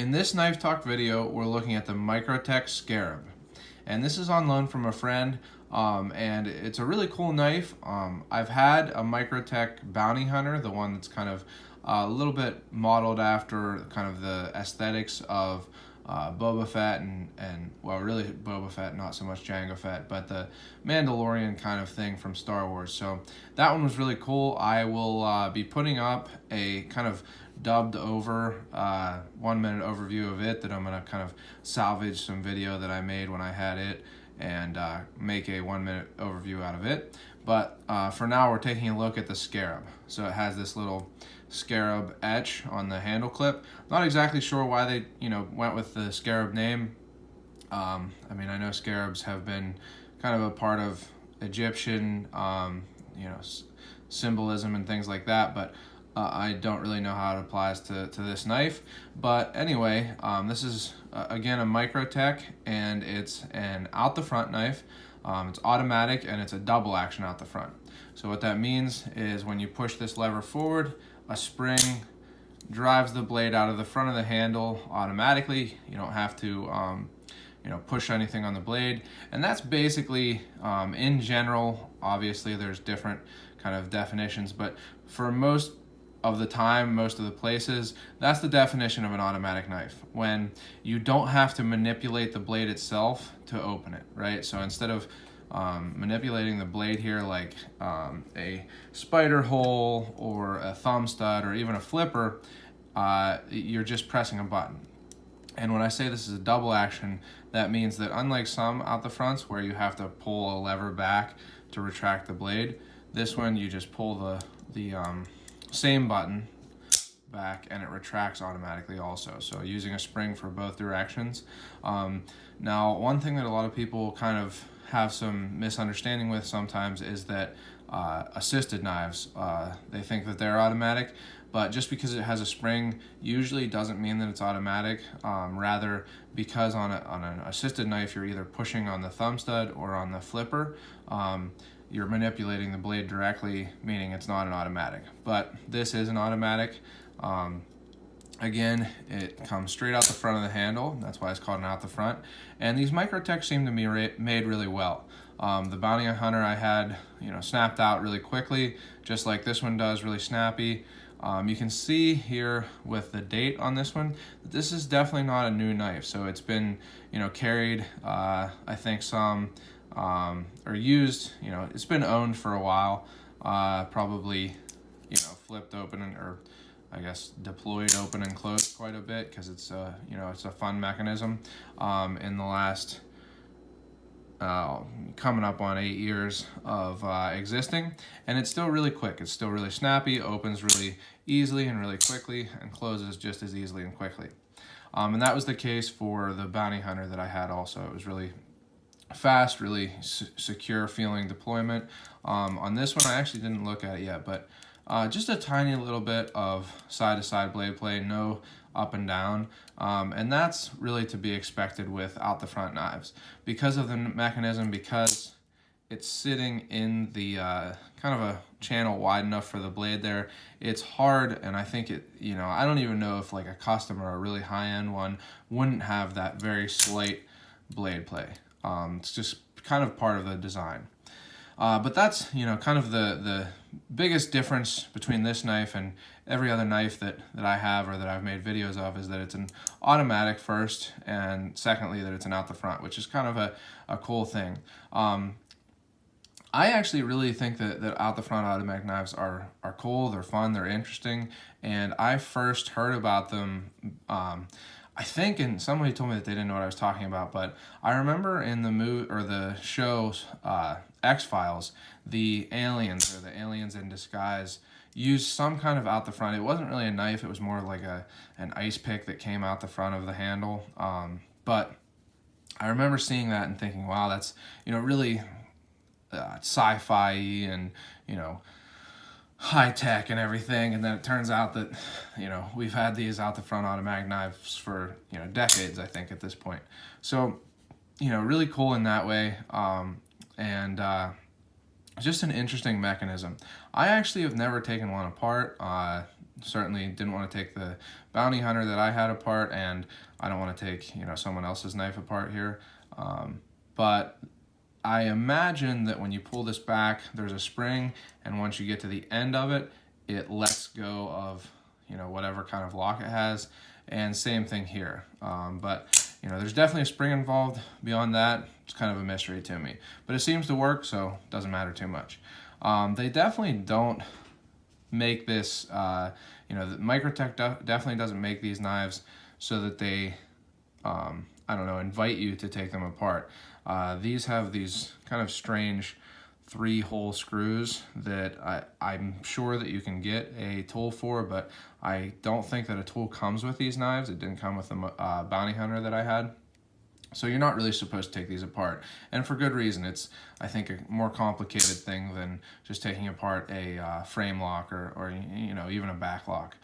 In this knife talk video, we're looking at the Microtech Scarab. And this is on loan from a friend, and it's a really cool knife. I've had a Microtech Bounty Hunter, the one that's kind of a little bit modeled after kind of the aesthetics of Boba Fett and well, really Boba Fett, not so much Jango Fett, but the Mandalorian kind of thing from Star Wars. So that one was really cool. I will be putting up a kind of dubbed over 1 minute overview of it that I'm going to kind of salvage some video that I made when I had it and make a 1 minute overview out of it. But for now, we're taking a look at the Scarab. So it has this little Scarab etch on the handle clip. Not exactly sure why they went with the Scarab name. I mean, I know Scarabs have been kind of a part of Egyptian symbolism and things like that, but I don't really know how it applies to this knife. But anyway, this is again a Microtech, and it's an out the front knife. It's automatic and it's a double action out the front. So what that means is when you push this lever forward, a spring drives the blade out of the front of the handle automatically. You don't have to push anything on the blade. And that's basically, in general, obviously there's different kind of definitions, but for most of the time, most of the places, that's the definition of an automatic knife, when you don't have to manipulate the blade itself to open it, right? So instead of manipulating the blade here like a spider hole or a thumb stud or even a flipper, you're just pressing a button. And when I say this is a double action, that means that unlike some out the fronts where you have to pull a lever back to retract the blade, this one you just pull the same button back and it retracts automatically also. So using a spring for both directions. Now, one thing that a lot of people kind of have some misunderstanding with sometimes is that assisted knives, they think that they're automatic, but just because it has a spring usually doesn't mean that it's automatic. Rather, because on an assisted knife you're either pushing on the thumb stud or on the flipper, you're manipulating the blade directly, meaning it's not an automatic. But this is an automatic. Again, it comes straight out the front of the handle. That's why it's called an out the front. And these Microtech seem to be made really well. The Bounty Hunter I had, snapped out really quickly, just like this one does, really snappy. You can see here with the date on this one, this is definitely not a new knife. So it's been, carried, I think some, or used, it's been owned for a while, probably, flipped open or I guess deployed open and closed quite a bit because it's it's a fun mechanism. In the last coming up on 8 years of existing, and it's still really quick. It's still really snappy, opens really easily and really quickly, and closes just as easily and quickly. And that was the case for the Bounty Hunter that I had also. It was really fast, really secure feeling deployment. On this one, I actually didn't look at it yet, but just a tiny little bit of side-to-side blade play, no up and down, and that's really to be expected with out the front knives because of the mechanism, because it's sitting in the kind of a channel wide enough for the blade there. It's hard, and I think it, I don't even know if like a custom or a really high-end one wouldn't have that very slight blade play. It's just kind of part of the design. But that's, kind of the biggest difference between this knife and every other knife that I have or that I've made videos of, is that it's an automatic first, and secondly that it's an out the front, which is kind of a cool thing. I actually really think that out the front automatic knives are cool, they're fun, they're interesting, and I first heard about them, I think, and somebody told me that they didn't know what I was talking about, but I remember in the movie or the show X-Files, the aliens or the aliens in disguise used some kind of out the front. It wasn't really a knife, it was more like an ice pick that came out the front of the handle. But I remember seeing that and thinking, wow, that's really sci-fi and high tech and everything. And then it turns out that we've had these out the front automatic knives for decades, I think, at this point. So really cool in that way, and just an interesting mechanism. I actually have never taken one apart. certainly didn't want to take the bounty hunter that I had apart, and I don't want to take, someone else's knife apart here. But I imagine that when you pull this back, there's a spring, and once you get to the end of it, it lets go of, whatever kind of lock it has, and same thing here. But there's definitely a spring involved. Beyond that, it's kind of a mystery to me. But it seems to work, so it doesn't matter too much. They definitely don't make this, Microtech definitely doesn't make these knives so that they, invite you to take them apart. These have these kind of strange 3-hole screws that I'm sure that you can get a tool for, but I don't think that a tool comes with these knives. It didn't come with the bounty hunter that I had. So you're not really supposed to take these apart, and for good reason. It's, I think, a more complicated thing than just taking apart a frame lock or even a back lock.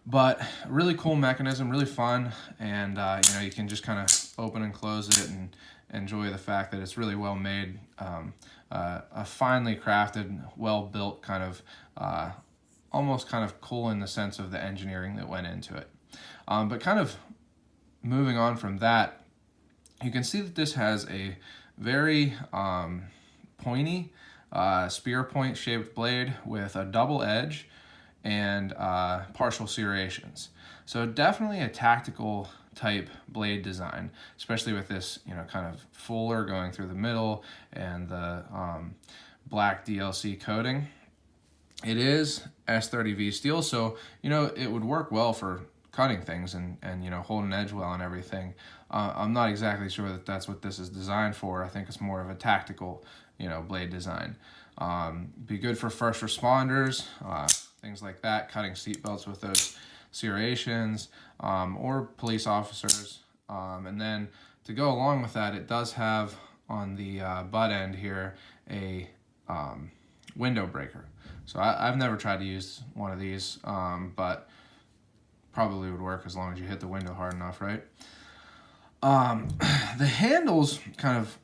But really cool mechanism, really fun, and you can just kind of open and close it and enjoy the fact that it's really well made, a finely crafted, well built kind of, almost kind of cool in the sense of the engineering that went into it. But kind of moving on from that, you can see that this has a very pointy spear point shaped blade with a double edge and partial serrations. So definitely a tactical type blade design, especially with this kind of fuller going through the middle and the black DLC coating. It is S30V steel, so it would work well for cutting things and hold an edge well and everything. I'm not exactly sure that that's what this is designed for. I think it's more of a tactical blade design. Be good for first responders, things like that, cutting seatbelts with those serrations, or police officers. And then to go along with that, it does have on the butt end here a window breaker. So I've never tried to use one of these, but probably would work as long as you hit the window hard enough, right? The handles, kind of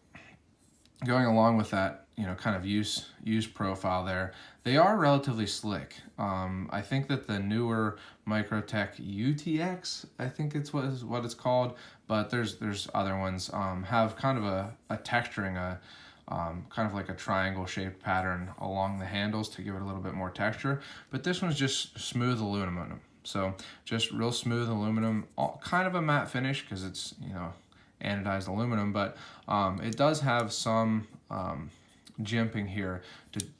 going along with that, kind of use profile there, they are relatively slick. I think that the newer Microtech UTX, I think it's what it's called, but there's other ones, have kind of a texturing, kind of like a triangle shaped pattern along the handles to give it a little bit more texture. But this one's just smooth aluminum. So just real smooth aluminum, kind of a matte finish because it's, anodized aluminum, but it does have some jimping here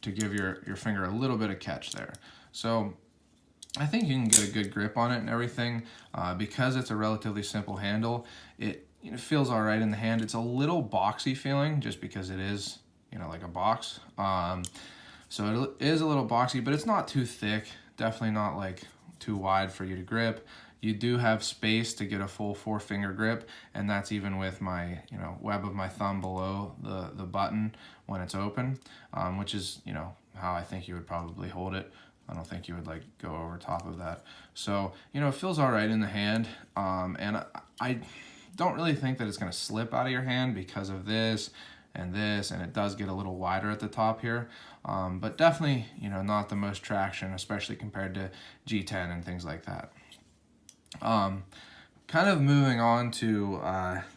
to give your finger a little bit of catch there. So I think you can get a good grip on it and everything. Because it's a relatively simple handle, it feels all right in the hand. It's a little boxy feeling just because it is, like a box. So it is a little boxy, but it's not too thick. Definitely not like too wide for you to grip. You do have space to get a full 4-finger grip, and that's even with my web of my thumb below the button when it's open, which is how I think you would probably hold it. I don't think you would like go over top of that. So it feels all right in the hand, and I don't really think that it's going to slip out of your hand because of this, and it does get a little wider at the top here, but definitely not the most traction, especially compared to G10 and things like that. Kind of moving on to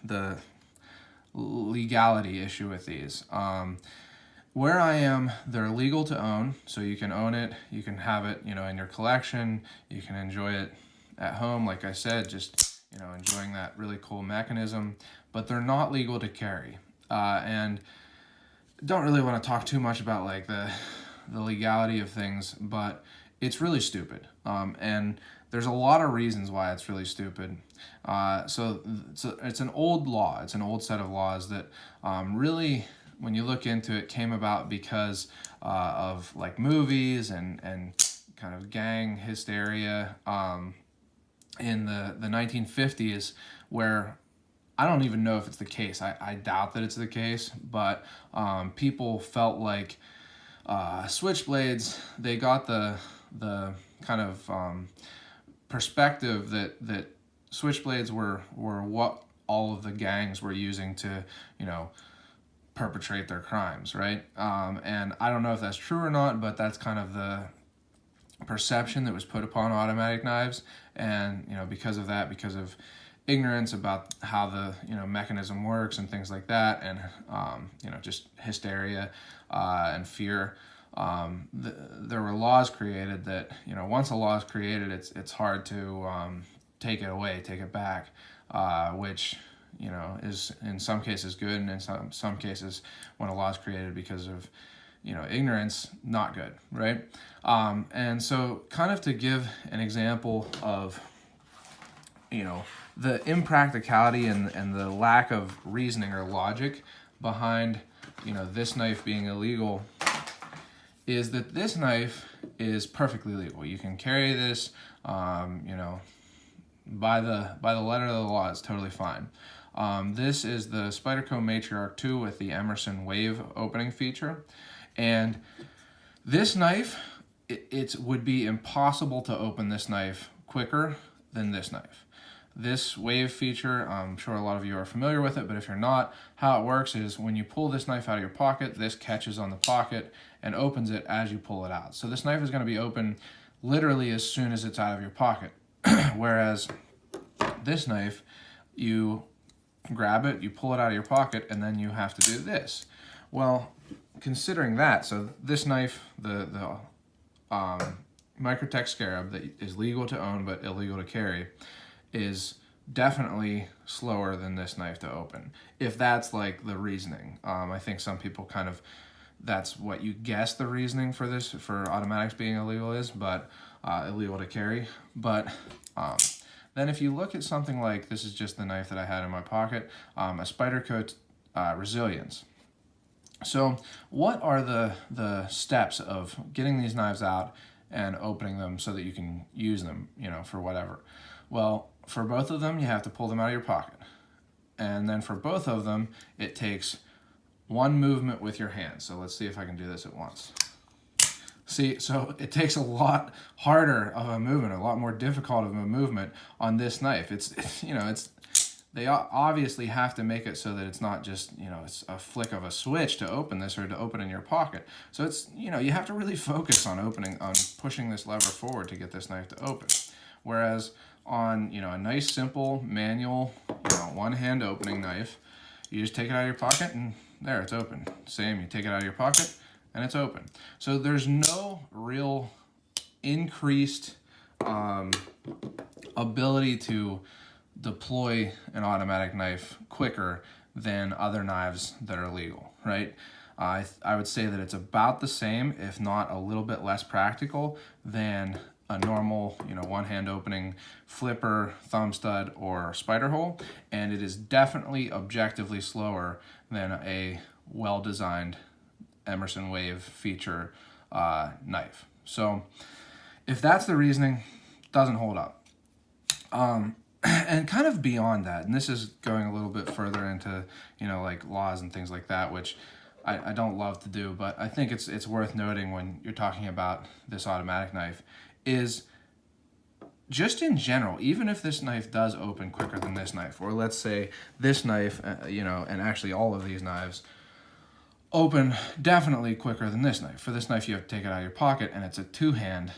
the legality issue with these. Where I am, they're legal to own, so you can own it, you can have it in your collection, you can enjoy it at home, like I said, just enjoying that really cool mechanism, but they're not legal to carry. And don't really want to talk too much about like the legality of things, but it's really stupid. And there's a lot of reasons why it's really stupid. So it's an old law. It's an old set of laws that really, when you look into it, came about because of like movies and kind of gang hysteria in the 1950s, where I don't even know if it's the case. I doubt that it's the case, but people felt like switchblades, they got the kind of perspective that switchblades were what all of the gangs were using to, perpetrate their crimes, right? And I don't know if that's true or not, but that's kind of perception that was put upon automatic knives, and because of that, because of ignorance about how the mechanism works and things like that, and just hysteria and fear. There were laws created that once a law is created, it's hard to take it away, take it back, which is in some cases good, and in some cases, when a law is created because of ignorance, not good, right? And so, kind of to give an example of the impracticality and the lack of reasoning or logic behind this knife being illegal, is that this knife is perfectly legal. You can carry this, by the letter of the law, it's totally fine. This is the Spyderco Matriarch 2 with the Emerson Wave opening feature, and this knife, it would be impossible to open this knife quicker than this knife. This wave feature, I'm sure a lot of you are familiar with it, but if you're not, how it works is when you pull this knife out of your pocket, this catches on the pocket and opens it as you pull it out. So this knife is going to be open literally as soon as it's out of your pocket. Whereas this knife, you grab it, you pull it out of your pocket, and then you have to do this. Well, considering that, so this knife, the Microtech Scarab, that is legal to own but illegal to carry, is definitely slower than this knife to open, if that's like the reasoning. I think some people that's what you guess the reasoning for this, for automatics being illegal is, but illegal to carry. But then if you look at something like, this is just the knife that I had in my pocket, a Spyderco Resilience. So what are the steps of getting these knives out and opening them so that you can use them, for whatever? Well, for both of them, you have to pull them out of your pocket. And then for both of them, it takes one movement with your hands. So let's see if I can do this at once. See, so it takes a lot harder of a movement, a lot more difficult of a movement on this knife. They obviously have to make it so that it's not just, it's a flick of a switch to open this or to open in your pocket. So it's, you have to really focus on pushing this lever forward to get this knife to open. Whereas on, a nice simple manual, one hand opening knife, you just take it out of your pocket and there, it's open. Same, you take it out of your pocket and it's open. So there's no real increased ability to deploy an automatic knife quicker than other knives that are legal, right? I would say that it's about the same, if not a little bit less practical than a normal, one-hand opening flipper, thumb stud, or spider hole, and it is definitely objectively slower than a well-designed Emerson Wave feature knife. So if that's the reasoning, doesn't hold up. And kind of beyond that, and this is going a little bit further into, like laws and things like that, which I don't love to do, but I think it's worth noting when you're talking about this automatic knife, is just in general, even if this knife does open quicker than this knife, or let's say this knife, and actually all of these knives open definitely quicker than this knife. For this knife, you have to take it out of your pocket, and it's a two-hand,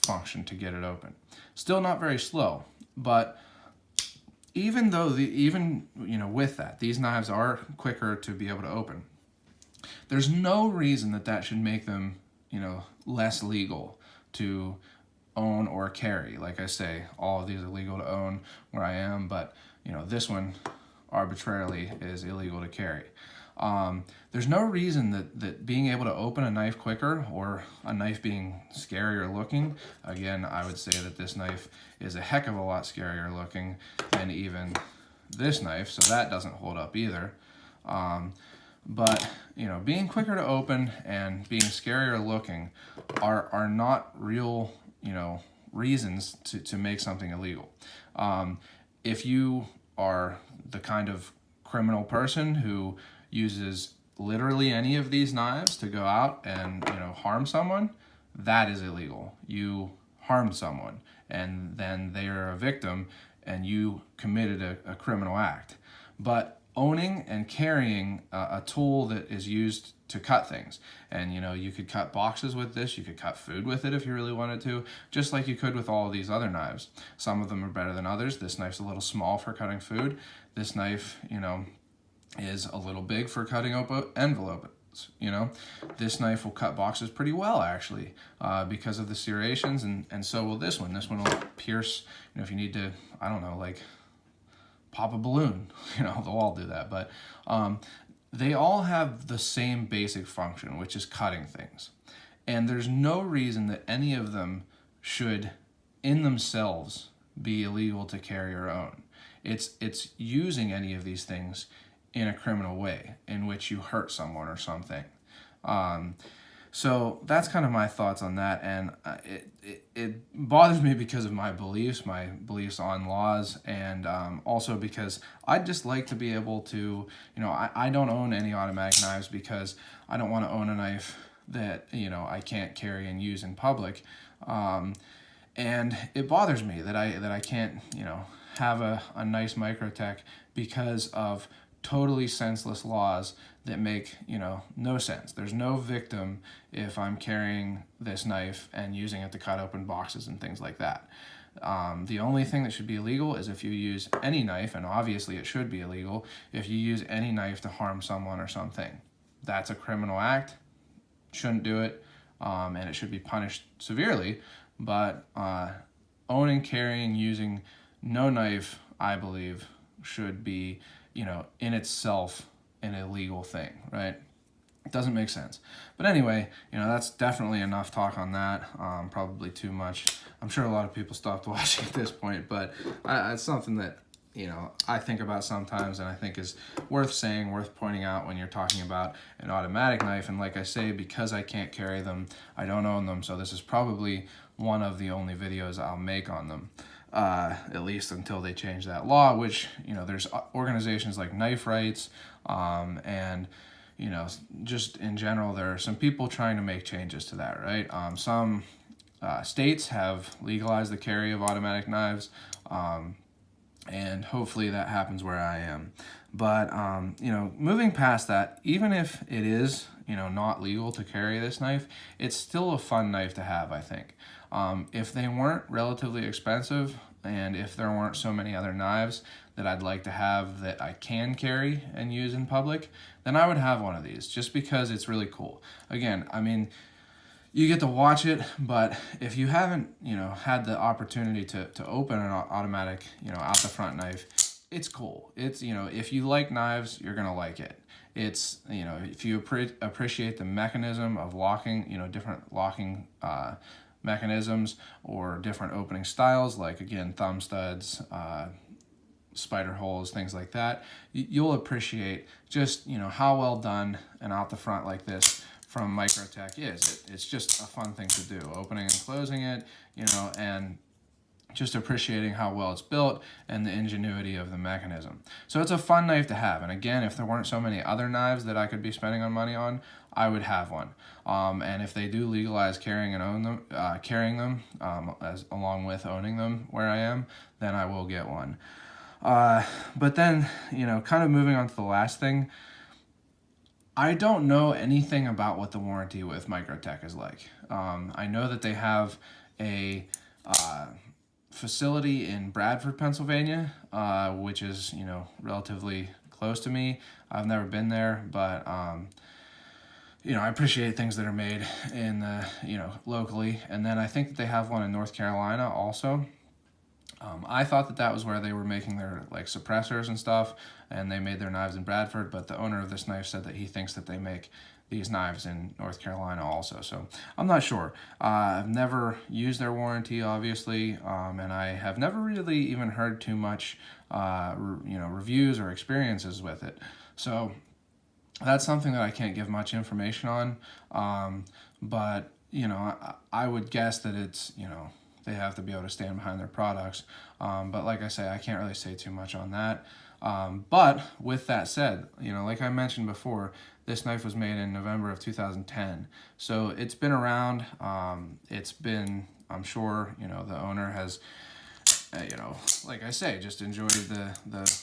function to get it open. Still not very slow, but even though with that, these knives are quicker to be able to open, there's no reason that should make them, less legal to own or carry. Like I say, all of these are legal to own where I am, but this one arbitrarily is illegal to carry. There's no reason that being able to open a knife quicker, or a knife being scarier looking, again, I would say that this knife is a heck of a lot scarier looking than even this knife, so that doesn't hold up either. But being quicker to open and being scarier looking are not real, reasons to make something illegal. If you are the kind of criminal person who uses literally any of these knives to go out and harm someone, that is illegal. You harmed someone, and then they are a victim, and you committed a criminal act. But owning and carrying a tool that is used to cut things. And you could cut boxes with this, you could cut food with it if you really wanted to, just like you could with all of these other knives. Some of them are better than others. This knife's a little small for cutting food. This knife, is a little big for cutting envelopes. This knife will cut boxes pretty well, actually, because of the serrations, and so will this one. This one will pierce, if you need to, I don't know, like pop a balloon, they'll all do that. But they all have the same basic function, which is cutting things. And there's no reason that any of them should, in themselves, be illegal to carry or own. It's using any of these things in a criminal way in which you hurt someone or something. So that's kind of my thoughts on that, and it bothers me because of my beliefs on laws, and also because I'd just like to be able to, I don't own any automatic knives because I don't want to own a knife that, I can't carry and use in public. And it bothers me that I can't, have a nice Microtech because of totally senseless laws that make, no sense. There's no victim if I'm carrying this knife and using it to cut open boxes and things like that. The only thing that should be illegal is if you use any knife, and obviously it should be illegal, if you use any knife to harm someone or something. That's a criminal act, shouldn't do it, and it should be punished severely, but owning, carrying, using no knife, I believe, should be, in itself an illegal thing, right? It doesn't make sense. But anyway, that's definitely enough talk on that. Probably too much. I'm sure a lot of people stopped watching at this point, but it's something that, I think about sometimes, and I think is worth saying, worth pointing out when you're talking about an automatic knife. And like I say, because I can't carry them, I don't own them, so this is probably one of the only videos I'll make on them. At least until they change that law, which, there's organizations like Knife Rights, and, just in general, there are some people trying to make changes to that, right? Some states have legalized the carry of automatic knives, and hopefully that happens where I am. But, moving past that, even if it is, not legal to carry this knife, it's still a fun knife to have, I think. If they weren't relatively expensive, and if there weren't so many other knives that I'd like to have that I can carry and use in public, then I would have one of these, just because it's really cool. Again, you get to watch it, but if you haven't, had the opportunity to open an automatic, out the front knife, it's cool. It's, if you like knives, you're gonna like it. It's, if you appreciate the mechanism of locking, different locking mechanisms or different opening styles, like, again, thumb studs, spider holes, things like that, you'll appreciate just, how well done an out the front like this from Microtech is. It's just a fun thing to do, opening and closing it, and just appreciating how well it's built and the ingenuity of the mechanism. So it's a fun knife to have. And again, if there weren't so many other knives that I could be spending on money on, I would have one. And if they do legalize carrying them, as along with owning them where I am, then I will get one. But then, kind of moving on to the last thing, I don't know anything about what the warranty with Microtech is like. I know that they have a facility in Bradford, Pennsylvania, which is, relatively close to me. I've never been there, but, I appreciate things that are made in the, locally. And then I think that they have one in North Carolina also. I thought that was where they were making their suppressors and stuff, and they made their knives in Bradford, but the owner of this knife said that he thinks that they make these knives in North Carolina also. So I'm not sure. I've never used their warranty, obviously, and I have never really even heard too much, reviews or experiences with it. So that's something that I can't give much information on. But, I would guess that it's, they have to be able to stand behind their products. But like I say, I can't really say too much on that. But with that said, like I mentioned before, this knife was made in November of 2010. So it's been around. It's been, I'm sure, the owner has, like I say, just enjoyed the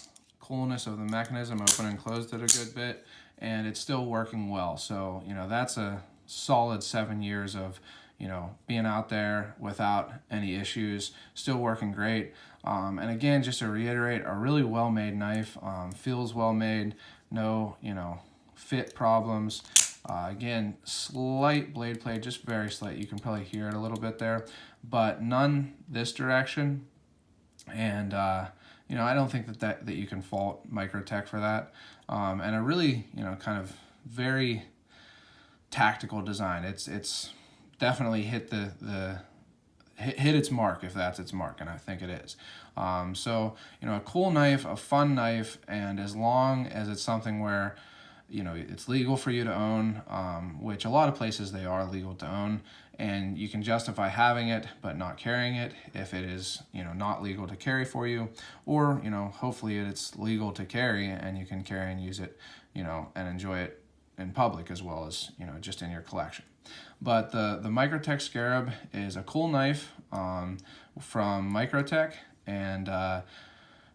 coolness of the mechanism, open and closed it a good bit, and it's still working well. So, you know, that's a solid 7 years of, you know, being out there without any issues, still working great. And again, just to reiterate, a really well-made knife, feels well-made, no, you know, fit problems. Again, slight blade play, just very slight. You can probably hear it a little bit there, but none this direction. And you know, I don't think that you can fault Microtech for that. And a really, you know, kind of very tactical design. It's definitely hit hit its mark, if that's its mark, and I think it is. So, you know, a cool knife, a fun knife, and as long as it's something where, you know, it's legal for you to own, which a lot of places they are legal to own, and you can justify having it but not carrying it if it is, you know, not legal to carry for you, or, you know, hopefully it's legal to carry and you can carry and use it, you know, and enjoy it in public as well as, you know, just in your collection. But the Microtech Scarab is a cool knife from Microtech, and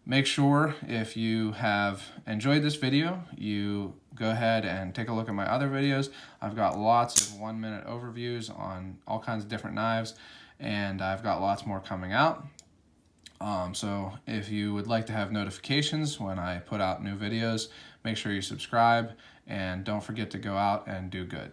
make sure if you have enjoyed this video, you go ahead and take a look at my other videos. I've got lots of 1-minute overviews on all kinds of different knives, and I've got lots more coming out. So if you would like to have notifications when I put out new videos, make sure you subscribe, and don't forget to go out and do good.